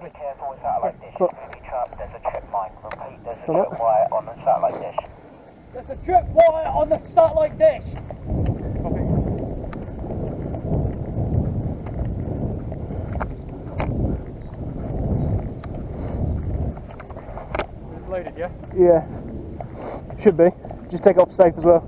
Be careful with satellite dish. You're going to be trapped. There's a trip mine. Repeat, there's a trip wire on the satellite dish. There's a trip wire on the satellite dish. Copy. It's loaded, yeah? Yeah. Should be. Just take it off safe as well.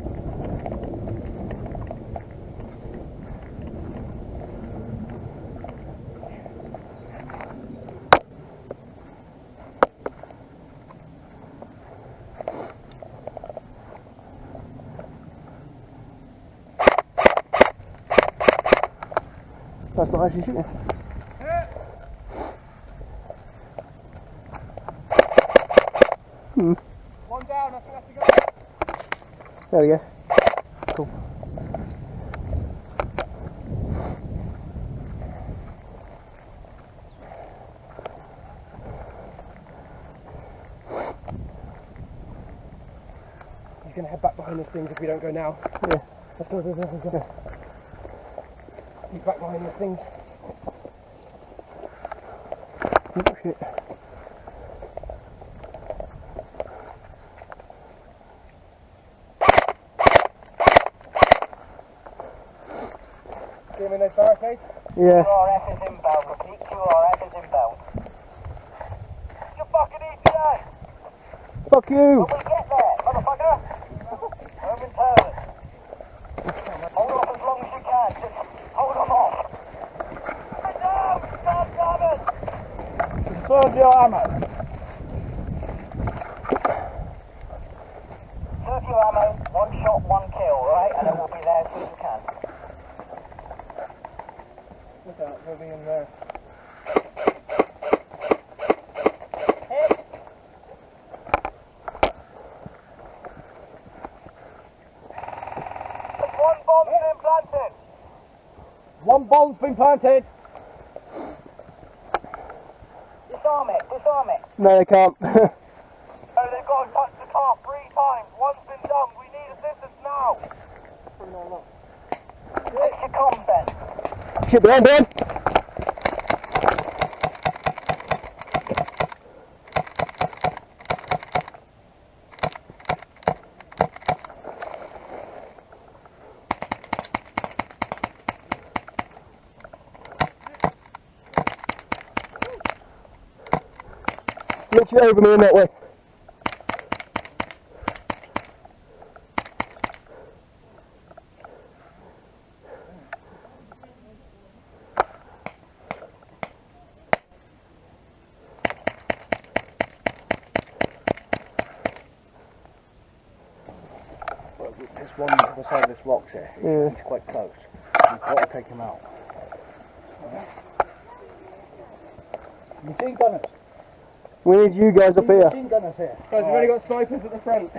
That's not actually shooting. One down, I think that's to go. There we go. Cool. He's going to head back behind those things if we don't go now. Yeah. Let's go, go, go, go, go. He's back behind those things. Oh shit. See him in those barricades? Yeah. QRF is inbound. Repeat, QRF is inbound. You fucking ETA! Fuck you! When we get there, motherfucker! Momentarily. Hold off as long as you can. Just hold them off. Get down! God damn it! Conserve your ammo. Serve your ammo. One shot, one kill, right? And then we'll be there as soon as we can. Look out, they'll be in there. One bomb's been planted. One bomb's been planted. Disarm it, disarm it. No, they can't. Oh, they've got to touch the car 3 times. One's been done. We need assistance now. Fix your comms then. Shit behind, Ben. Literally over me in that way. This one to the side of this rock here. He's quite close. We've got to take him out. Machine gunners. We need you guys up here. Machine gunners here. Guys, we've only got snipers at the front.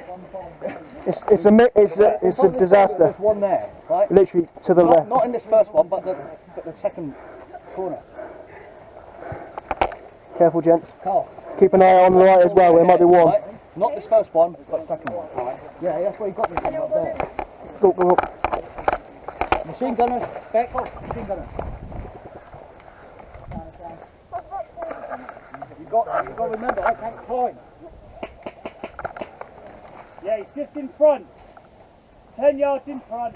It's a disaster. There's one there, right? Literally to the left. Not in this first one, but the second corner. Careful, gents. Carl. Keep an eye on the right as well. There might be one. Right? Not this first one, but the second one. Yeah, that's where you got this one up there. Go, go, go. Machine gunners, back up, machine gunners. You've got to remember, I can't climb. Yeah, he's just in front. 10 yards in front.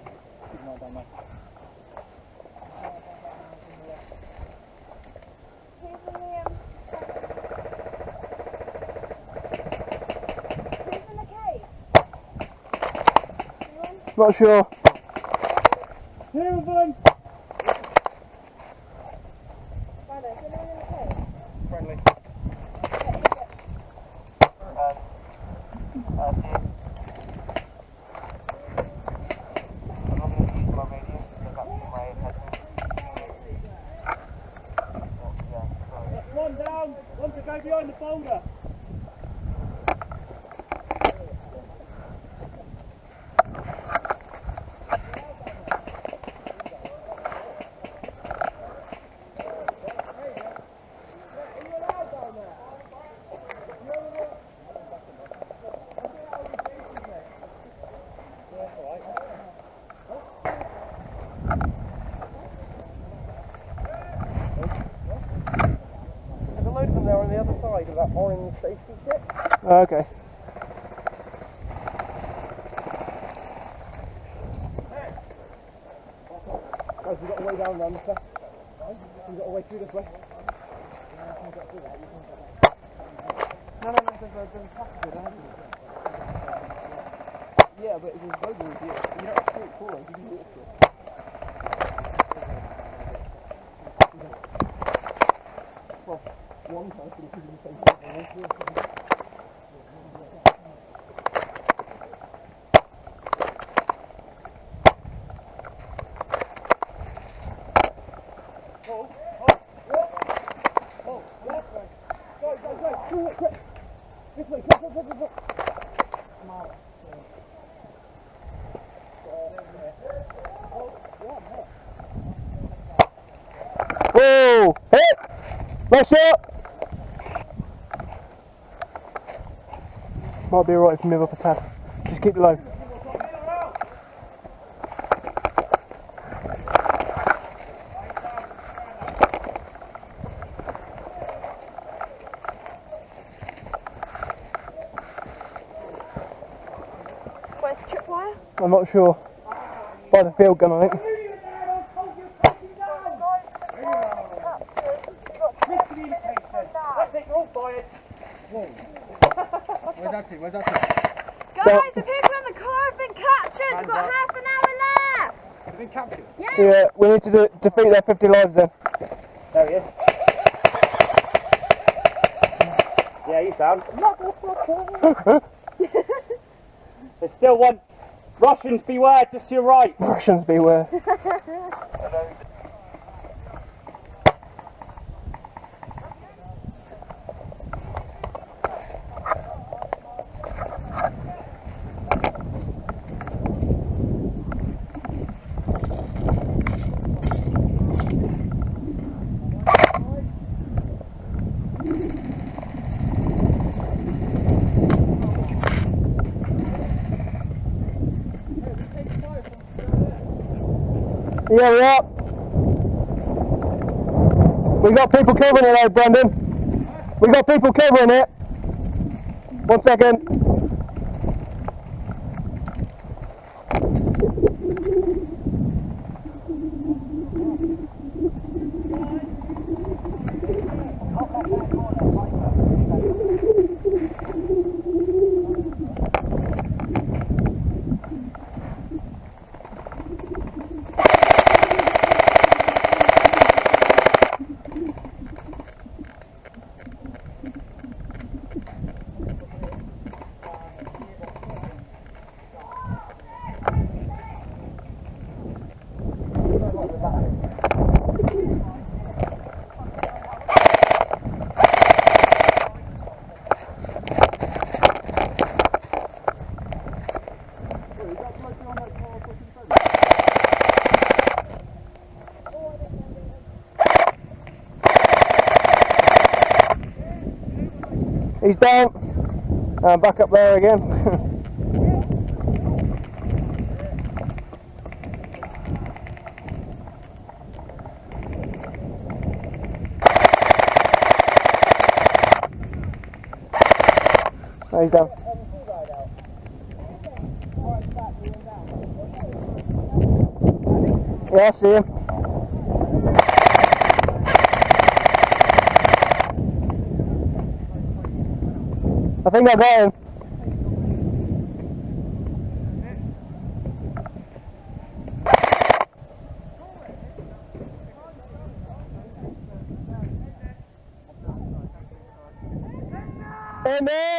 Not sure. 2 of them. Friendly. One down. One to go behind the boulder. There's a load of that orange safety kit. Oh, okay. Guys, we've got a way down there, mister. We've got a way through this way. No, there's a passenger down here. Yeah, but there's loads of you. You don't have to walk forward, you can walk through. Well, one person could be the same thing. This way, quick. Whoa! Hit! Nice shot! Might be alright if you move up a tad. Just keep it low. Where's the tripwire? I'm not sure. By the field gun, I think. That's it, you're all fired. Where's that? Guys, the people in the car have been captured. We've got half an hour left. You've been captured? Yeah, we need to defeat their 50 lives then. There he is. Yeah, he's down. There's still one. Russians beware, just to your right. Russians beware. Yeah, we're up. We got people covering it though, Brendan. We got people covering it. 1 second. He's down. Back up there again. Oh, he's down. Yeah, I see him. I think I got him. In there!